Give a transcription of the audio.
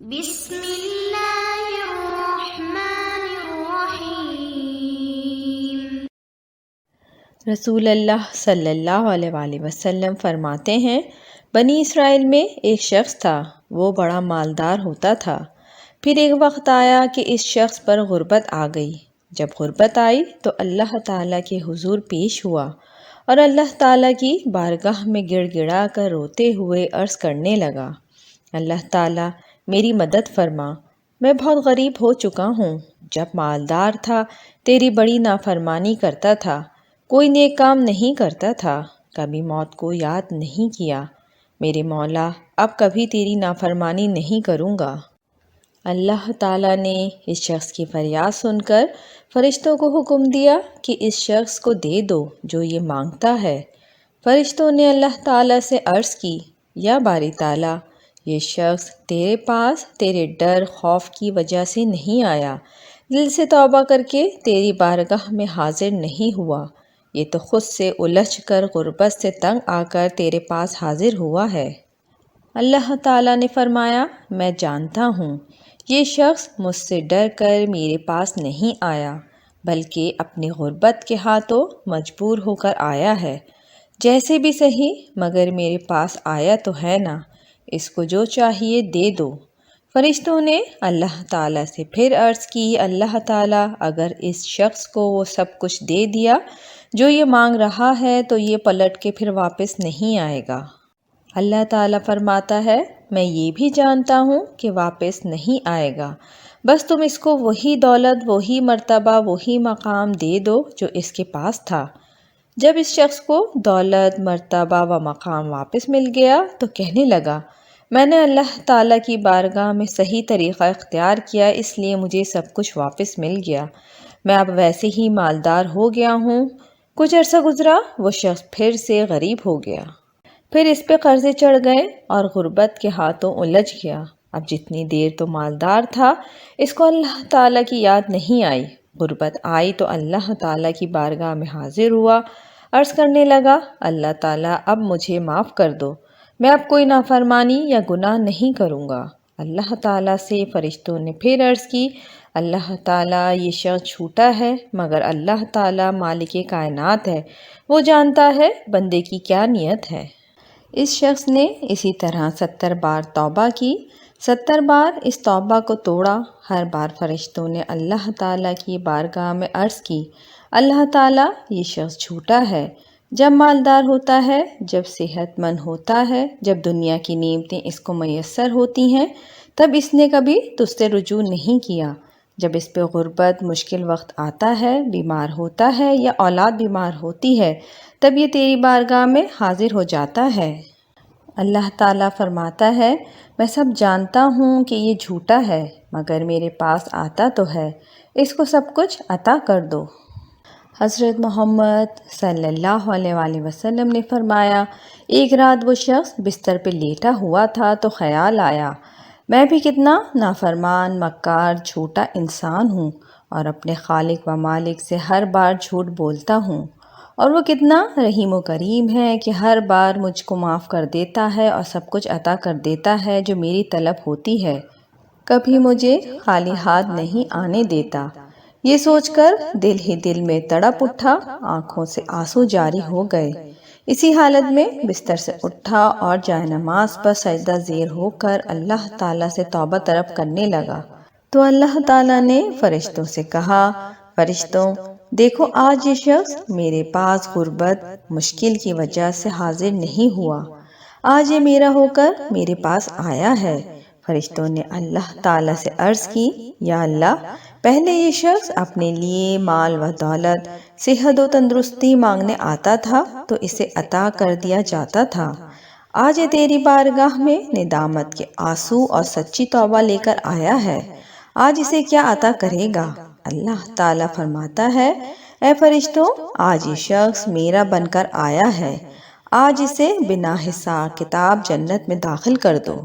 بسم اللہ الرحمن الرحیم۔ رسول اللہ صلی اللہ علیہ وآلہ وسلم فرماتے ہیں، بنی اسرائیل میں ایک شخص تھا، وہ بڑا مالدار ہوتا تھا۔ پھر ایک وقت آیا کہ اس شخص پر غربت آ گئی۔ جب غربت آئی تو اللہ تعالیٰ کے حضور پیش ہوا اور اللہ تعالیٰ کی بارگاہ میں گڑ گڑا کر روتے ہوئے عرض کرنے لگا، اللہ تعالیٰ میری مدد فرما، میں بہت غریب ہو چکا ہوں۔ جب مالدار تھا تیری بڑی نافرمانی کرتا تھا، کوئی نیک کام نہیں کرتا تھا، کبھی موت کو یاد نہیں کیا۔ میرے مولا اب کبھی تیری نافرمانی نہیں کروں گا۔ اللہ تعالیٰ نے اس شخص کی فریاد سن کر فرشتوں کو حکم دیا کہ اس شخص کو دے دو جو یہ مانگتا ہے۔ فرشتوں نے اللہ تعالیٰ سے عرض کی، یا باری تعالیٰ، یہ شخص تیرے پاس تیرے ڈر خوف کی وجہ سے نہیں آیا، دل سے توبہ کر کے تیری بارگاہ میں حاضر نہیں ہوا، یہ تو خود سے الجھ کر غربت سے تنگ آ کر تیرے پاس حاضر ہوا ہے۔ اللہ تعالیٰ نے فرمایا، میں جانتا ہوں یہ شخص مجھ سے ڈر کر میرے پاس نہیں آیا، بلکہ اپنی غربت کے ہاتھوں مجبور ہو کر آیا ہے۔ جیسے بھی صحیح، مگر میرے پاس آیا تو ہے نا، اس کو جو چاہیے دے دو۔ فرشتوں نے اللہ تعالیٰ سے پھر عرض کی، اللہ تعالیٰ اگر اس شخص کو وہ سب کچھ دے دیا جو یہ مانگ رہا ہے تو یہ پلٹ کے پھر واپس نہیں آئے گا۔ اللہ تعالیٰ فرماتا ہے، میں یہ بھی جانتا ہوں کہ واپس نہیں آئے گا، بس تم اس کو وہی دولت، وہی مرتبہ، وہی مقام دے دو جو اس کے پاس تھا۔ جب اس شخص کو دولت، مرتبہ و مقام واپس مل گیا تو کہنے لگا، میں نے اللہ تعالیٰ کی بارگاہ میں صحیح طریقہ اختیار کیا، اس لیے مجھے سب کچھ واپس مل گیا، میں اب ویسے ہی مالدار ہو گیا ہوں۔ کچھ عرصہ گزرا، وہ شخص پھر سے غریب ہو گیا، پھر اس پہ قرضے چڑھ گئے اور غربت کے ہاتھوں الجھ گیا۔ اب جتنی دیر تو مالدار تھا، اس کو اللہ تعالیٰ کی یاد نہیں آئی۔ غربت آئی تو اللہ تعالیٰ کی بارگاہ میں حاضر ہوا، عرض کرنے لگا، اللہ تعالیٰ اب مجھے معاف کر دو، میں اب کوئی نافرمانی یا گناہ نہیں کروں گا۔ اللہ تعالیٰ سے فرشتوں نے پھر عرض کی، اللہ تعالیٰ یہ شخص جھوٹا ہے، مگر اللہ تعالیٰ مالک کائنات ہے، وہ جانتا ہے بندے کی کیا نیت ہے۔ اس شخص نے اسی طرح 70 بار توبہ کی، 70 بار اس توبہ کو توڑا۔ ہر بار فرشتوں نے اللہ تعالیٰ کی بارگاہ میں عرض کی، اللہ تعالیٰ یہ شخص جھوٹا ہے، جب مالدار ہوتا ہے، جب صحت مند ہوتا ہے، جب دنیا کی نعمتیں اس کو میسر ہوتی ہیں، تب اس نے کبھی تجھ سے رجوع نہیں کیا۔ جب اس پہ غربت، مشکل وقت آتا ہے، بیمار ہوتا ہے یا اولاد بیمار ہوتی ہے، تب یہ تیری بارگاہ میں حاضر ہو جاتا ہے۔ اللہ تعالیٰ فرماتا ہے، میں سب جانتا ہوں کہ یہ جھوٹا ہے، مگر میرے پاس آتا تو ہے، اس کو سب کچھ عطا کر دو۔ حضرت محمد صلی اللہ علیہ وآلہ وسلم نے فرمایا، ایک رات وہ شخص بستر پہ لیٹا ہوا تھا تو خیال آیا، میں بھی کتنا نافرمان، مکار، جھوٹا انسان ہوں اور اپنے خالق و مالک سے ہر بار جھوٹ بولتا ہوں، اور وہ کتنا رحیم و کریم ہے کہ ہر بار مجھ کو معاف کر دیتا ہے اور سب کچھ عطا کر دیتا ہے جو میری طلب ہوتی ہے، کبھی مجھے خالی ہاتھ نہیں آنے دیتا۔ یہ سوچ کر دل ہی دل میں تڑپ اٹھا، آنکھوں سے آنسو جاری ہو گئے۔ اسی حالت میں بستر سے اٹھا اور جائے نماز پر سجدہ زیر ہو کر اللہ تعالیٰ سے توبہ طلب کرنے لگا، تو اللہ تعالیٰ نے فرشتوں سے کہا، فرشتوں دیکھو آج یہ شخص میرے پاس غربت، مشکل کی وجہ سے حاضر نہیں ہوا، آج یہ میرا ہو کر میرے پاس آیا ہے۔ فرشتوں نے اللہ تعالیٰ سے عرض کی، یا اللہ، پہلے یہ شخص اپنے لیے مال و دولت، صحت و تندرستی مانگنے آتا تھا تو اسے عطا کر دیا جاتا تھا، آج یہ تیری بارگاہ میں ندامت کے آنسو اور سچی توبہ لے کر آیا ہے، آج اسے کیا عطا کرے گا؟ اللہ تعالیٰ فرماتا ہے، اے فرشتوں، آج یہ شخص میرا بن کر آیا ہے، آج اسے بنا حساب کتاب جنت میں داخل کر دو۔